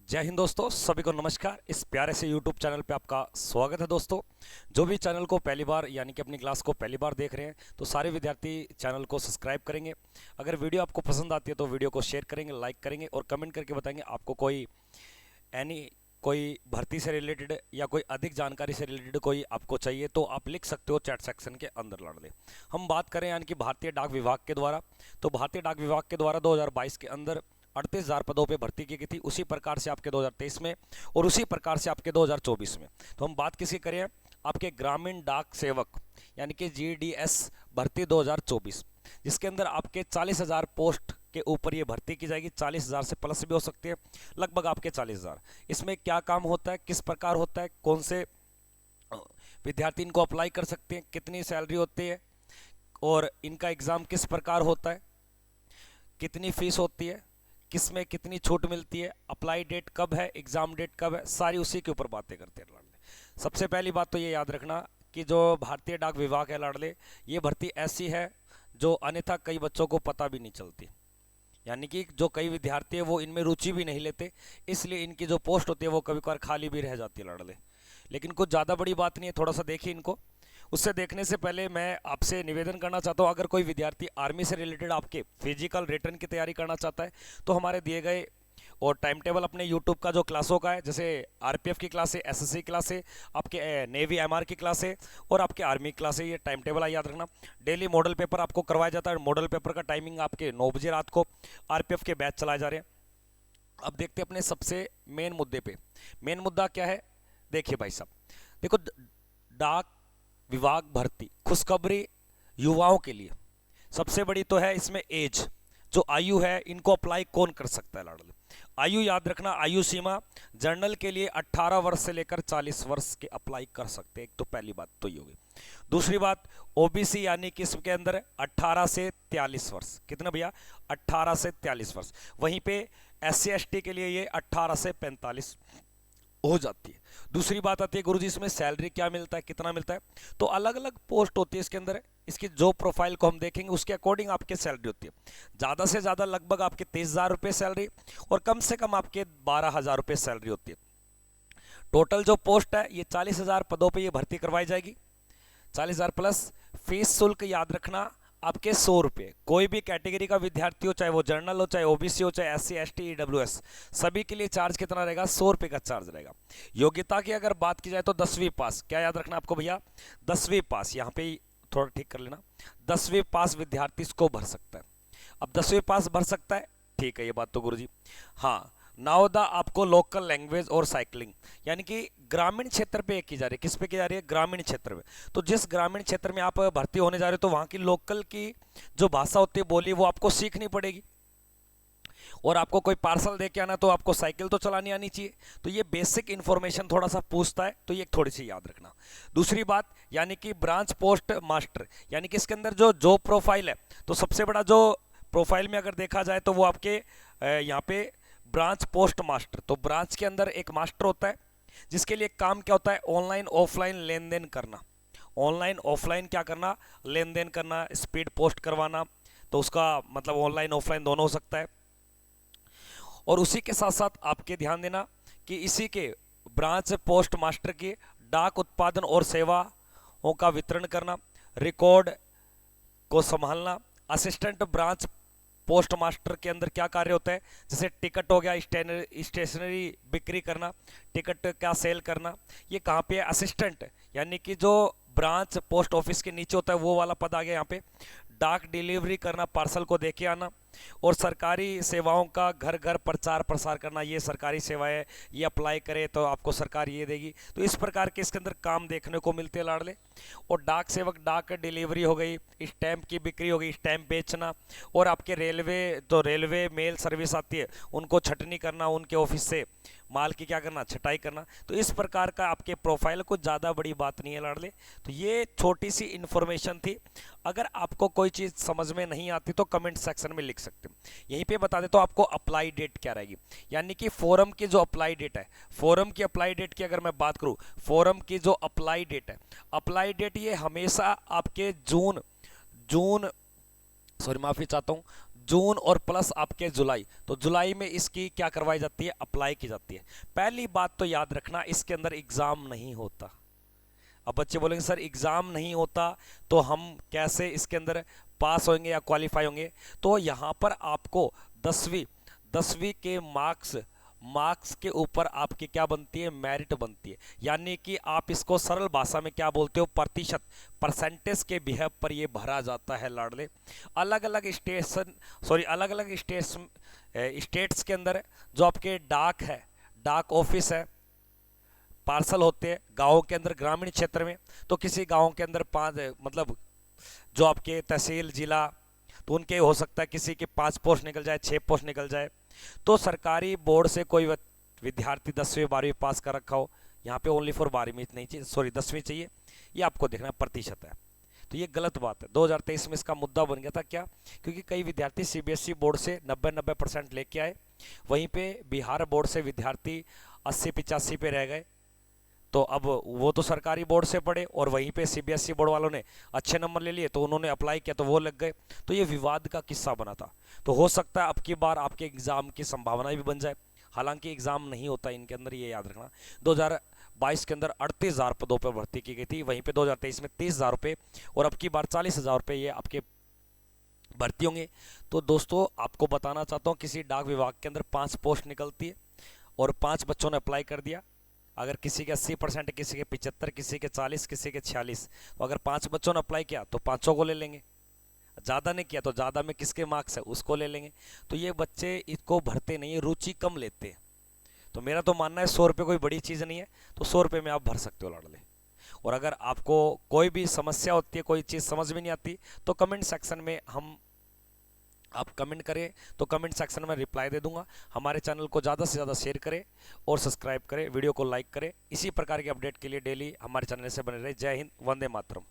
जय हिंद दोस्तों, सभी को नमस्कार। इस प्यारे से YouTube चैनल पे आपका स्वागत है। दोस्तों, जो भी चैनल को पहली बार यानी कि अपनी क्लास को पहली बार देख रहे हैं तो सारे विद्यार्थी चैनल को सब्सक्राइब करेंगे। अगर वीडियो आपको पसंद आती है तो वीडियो को शेयर करेंगे, लाइक करेंगे और कमेंट करके बताएंगे आपको कोई भर्ती से रिलेटेड या कोई अधिक जानकारी से रिलेटेड कोई आपको चाहिए तो आप लिख सकते हो चैट सेक्शन के अंदर। लाडले, हम बात करें यानी कि भारतीय डाक विभाग के द्वारा, तो भारतीय डाक विभाग के द्वारा 2022 के अंदर 38,000 पदों पे भर्ती की गई थी। उसी प्रकार से आपके 2023 में और उसी प्रकार से आपके 2024 में। तो हम बात किसी करें आपके ग्रामीण डाक सेवक यानी कि GDS भर्ती 2024, जिसके अंदर आपके 40,000 पोस्ट के ऊपर ये भर्ती की जाएगी। 40,000 से प्लस भी हो सकते हैं, लगभग आपके 40,000। इसमें क्या काम होता है, किस प्रकार होता है, कौन से विद्यार्थी इनको अप्लाई कर सकते हैं, कितनी सैलरी होती है और इनका एग्ज़ाम किस प्रकार होता है, कितनी फीस होती है, किस में कितनी छूट मिलती है, अप्लाई डेट कब है, एग्ज़ाम डेट कब है, सारी उसी के ऊपर बातें करते हैं लाडले। सबसे पहली बात तो ये याद रखना कि जो भारतीय डाक विभाग है लाडले, ये भर्ती ऐसी है जो अन्यथा कई बच्चों को पता भी नहीं चलती। यानी कि जो कई विद्यार्थी है वो इनमें रुचि भी नहीं लेते, इसलिए इनकी जो पोस्ट होती है वो कभी कभार खाली भी रह जाती है लाडले। लेकिन कुछ ज़्यादा बड़ी बात नहीं है, थोड़ा सा देखिए इनको। उससे देखने से पहले मैं आपसे निवेदन करना चाहता हूँ, अगर कोई विद्यार्थी आर्मी से रिलेटेड आपके फिजिकल रिटर्न की तैयारी करना चाहता है तो हमारे दिए गए और टाइम टेबल अपने यूट्यूब का जो क्लासों का है, जैसे RPF की क्लास है, SSC क्लास है, आपके नेवी MR की क्लास है और आपके आर्मी क्लास है। ये टाइम टेबल है, याद रखना। डेली मॉडल पेपर आपको करवाया जाता है। मॉडल पेपर का टाइमिंग आपके 9 बजे रात को RPF के बैच चलाए जा रहे हैं। अब देखते हैं अपने सबसे मेन मुद्दे पे। मेन मुद्दा क्या है, देखिए भाई साहब, देखो, डाक विभाग भर्ती खुशखबरी युवाओं के लिए सबसे बड़ी तो है इसमें एज, जो आयु है, इनको अप्लाई कौन कर सकता है लाडले। आयु याद रखना, आयु सीमा जनरल के लिए 18 वर्ष से लेकर 40 वर्ष के अप्लाई कर सकते हैं। एक तो पहली बात तो ये होगी। दूसरी बात, OBC यानी कि इसके अंदर 18 से 43 वर्ष, कितना भैया, 18 से 43 वर्ष। वहीं पे SC ST के लिए ये 18 से 45 हो जाती है। दूसरी बात आती है गुरुजी इसमें सैलरी क्या मिलता है, कितना मिलता है। तो अलग अलग पोस्ट होती है इसके अंदर, इसकी जो प्रोफाइल को हम देखेंगे उसके अकॉर्डिंग आपकी सैलरी होती है। ज़्यादा से ज़्यादा लगभग आपके 23,000 रुपये सैलरी और कम से कम आपके 12,000 रुपये सैलरी होती है। टोटल जो पोस्ट है ये 40,000 पदों पर ये भर्ती करवाई जाएगी। 40,000 प्लस फीस शुल्क याद रखना आपके 100 रुपये। कोई भी कैटेगरी का विद्यार्थी हो, चाहे वो जनरल हो, चाहे OBC हो, चाहे SC ST EWS, सभी के लिए चार्ज कितना रहेगा, 100 रुपये का चार्ज रहेगा। योग्यता की अगर बात की जाए तो 10वीं पास, क्या याद रखना आपको भैया, 10वीं पास। यहाँ पे थोड़ा ठीक कर लेना, 10वीं पास विद्यार्थी इसको भर सकता है। अब 10वीं पास भर सकता है, ठीक है, ये बात तो गुरुजी। हाँ, नावदा आपको लोकल लैंग्वेज और साइकिलिंग यानी कि ग्रामीण क्षेत्र पे की जा रही है। किस पे की जा रही है, ग्रामीण क्षेत्र में। तो जिस ग्रामीण क्षेत्र में आप भर्ती होने जा रहे हो तो वहाँ की लोकल की जो भाषा होती है, बोली, वो आपको सीखनी पड़ेगी। और आपको कोई पार्सल दे के आना तो आपको साइकिल तो चलानी आनी चाहिए। तो ये बेसिक इन्फॉर्मेशन थोड़ा सा पूछता है, तो ये थोड़ी सी याद रखना। दूसरी बात यानी कि ब्रांच पोस्ट मास्टर, यानी कि इसके अंदर जो जॉब प्रोफाइल है, तो सबसे बड़ा जो प्रोफाइल में अगर देखा जाए तो वो आपके यहाँ पे ब्रांच पोस्ट मास्टर। तो ब्रांच के अंदर एक मास्टर होता है जिसके लिए काम क्या होता है, ऑनलाइन ऑफलाइन लेन देन करना। ऑनलाइन ऑफलाइन क्या करना, लेन देन करना, स्पीड पोस्ट करवाना। तो उसका मतलब ऑनलाइन ऑफलाइन दोनों हो सकता है। और उसी के साथ साथ आपके ध्यान देना कि इसी के ब्रांच पोस्ट मास्टर की डाक उत्पादन और सेवाओं का वितरण करना, रिकॉर्ड को संभालना। असिस्टेंट ब्रांच पोस्ट मास्टर के अंदर क्या कार्य होता है, जैसे टिकट हो गया, स्टेशनरी बिक्री करना, टिकट का सेल करना। ये कहाँ पे है, असिस्टेंट, यानी कि जो ब्रांच पोस्ट ऑफिस के नीचे होता है वो वाला पद आ गया यहाँ पे। डाक डिलीवरी करना, पार्सल को देके आना। और सरकारी सेवाओं का घर घर प्रचार प्रसार करना। ये सरकारी सेवाएं, ये अप्लाई करें तो आपको सरकार ये देगी। तो इस प्रकार के इसके अंदर काम देखने को मिलते हैं लाडले। और डाक सेवक, डाक डिलीवरी हो गई, स्टैंप की बिक्री हो गई, स्टैंप बेचना। और आपके रेलवे, तो रेलवे मेल सर्विस आती है, उनको छटनी करना, उनके ऑफिस से माल की क्या करना, छटाई करना। तो इस प्रकार का आपके प्रोफाइल को ज़्यादा बड़ी बात नहीं है लाडले। तो ये छोटी सी इन्फॉर्मेशन थी। अगर आपको कोई चीज़ समझ में नहीं आती तो कमेंट सेक्शन में लिख सकते हैं। यहीं पे बता दे तो आपको अप्लाई डेट क्या रहेगी, यानी कि फोरम की जो अप्लाई डेट है, फोरम की अप्लाई डेट की अगर मैं बात करूं, फोरम की जो अप्लाई डेट है, अप्लाई डेट ये हमेशा आपके जून, सॉरी माफ़ी चाहता हूं, जून और प्लस आपके जुलाई, तो जुलाई में इसकी क्या करवाई जाती है, अप्लाई की जाती है। पहली बात तो याद रखना, इसके अंदर एग्जाम नहीं होता। अब बच्चे बोलेंगे सर एग्जाम नहीं होता तो हम कैसे इसके अंदर पास होंगे या क्वालिफाई होंगे? तो यहाँ पर आपको 10वीं के मार्क्स के ऊपर आपकी क्या बनती है, मेरिट बनती है। यानी कि आप इसको सरल भाषा में क्या बोलते हो, प्रतिशत, परसेंटेज के बिहेव पर ये भरा जाता है लाडले। अलग अलग स्टेट्स के अंदर जो आपके डाक ऑफिस है, पार्सल होते हैं गाँव के अंदर, ग्रामीण क्षेत्र में, तो किसी गाँव के अंदर 5 मतलब जो आपके तहसील जिला, तो उनके हो सकता है किसी के 5 पोस्ट निकल जाए, 6 पोस्ट निकल जाए। तो सरकारी बोर्ड से कोई विद्यार्थी 10वीं 12वीं पास कर रखा हो, यहाँ पे ओनली फॉर 12वीं नहीं चाहिए, सॉरी 10वीं चाहिए, ये आपको देखना प्रतिशत है। तो ये गलत बात है। 2023 में इसका मुद्दा बन गया था क्या, क्योंकि कई विद्यार्थी सीबीएसई बोर्ड से 90% लेके आए, वहीं पे बिहार बोर्ड से विद्यार्थी 80-85 पे रह गए। तो अब वो तो सरकारी बोर्ड से पढ़े और वहीं पे सीबीएसई बोर्ड वालों ने अच्छे नंबर ले लिए, तो उन्होंने अप्लाई किया तो वो लग गए। तो ये विवाद का किस्सा बना था। तो हो सकता है अब की बार आपके एग्जाम की संभावना भी बन जाए, हालांकि एग्जाम नहीं होता इनके अंदर, ये याद रखना। 2022 के अंदर 38,000 पदों पर भर्ती की गई थी, वहीं पे 2023 में 30,000 रुपये और अब की बार 40,000 रुपये ये आपके भर्ती होंगे। तो दोस्तों आपको बताना चाहता हूँ, किसी डाक विभाग के अंदर 5 पोस्ट निकलती है और 5 बच्चों ने अप्लाई कर दिया। अगर किसी के 80%, किसी के 75, किसी के 40, किसी के 46, तो अगर 5 बच्चों ने अप्लाई किया तो 500 को ले लेंगे, ज़्यादा ने किया तो ज़्यादा में किसके मार्क्स है उसको ले लेंगे। तो ये बच्चे इसको भरते नहीं है, रुचि कम लेते हैं। तो मेरा तो मानना है 100 रुपये कोई बड़ी चीज़ नहीं है, तो 100 रुपये में आप भर सकते हो लाडले। और अगर आपको कोई भी समस्या होती है, कोई चीज़ समझ में नहीं आती, तो कमेंट सेक्शन में आप कमेंट करें, तो कमेंट सेक्शन में रिप्लाई दे दूंगा। हमारे चैनल को ज़्यादा से ज़्यादा शेयर करें और सब्सक्राइब करें, वीडियो को लाइक करें। इसी प्रकार के अपडेट के लिए डेली हमारे चैनल से बने रहे। जय हिंद, वंदे मातरम।